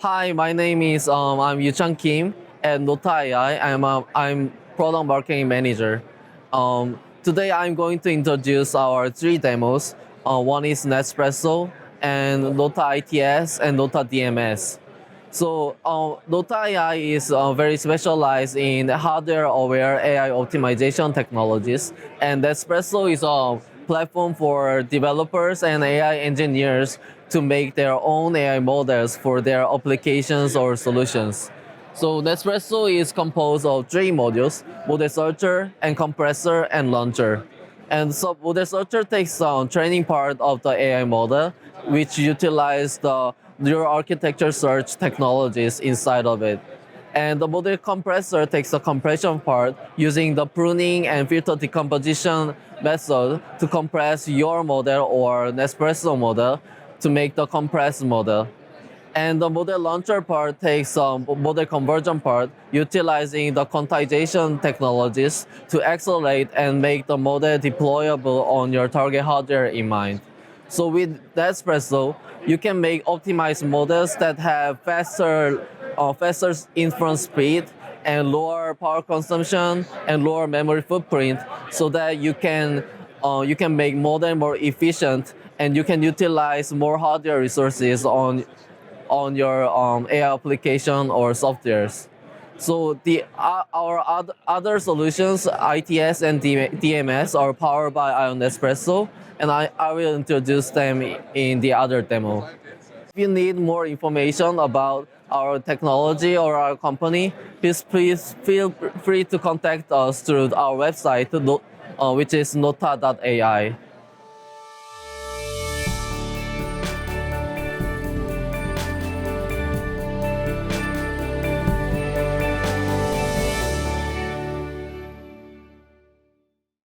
Hi, my name is I'm YooChan Kim at Nota AI. I'm product marketing manager. Today I'm going to introduce our three demos. One is NetsPresso and Nota ITS and Nota DMS. So Nota AI is very specialized in hardware-aware AI optimization technologies, and NetsPresso is a platform for developers and AI engineers to make their own AI models for their applications or solutions. So NetsPresso is composed of three modules: model searcher and compressor and launcher. And so model searcher takes on training part of the AI model, which utilize the neural architecture search technologies inside of it. And the model compressor takes the compression part using the pruning and filter decomposition method to compress your model or Nespresso model to make the compressed model. And the model launcher part takes model conversion part, utilizing the quantization technologies to accelerate and make the model deployable on your target hardware in mind. So with NetsPresso, you can make optimized models that have faster inference speed and lower power consumption and lower memory footprint, so that you can make model more efficient and you can utilize more hardware resources on your AI application or softwares. So our other solutions, ITS and DMS, are powered by Ion Espresso, and I will introduce them in the other demo. If you need more information about our technology or our company, please feel free to contact us through our website, which is nota.ai.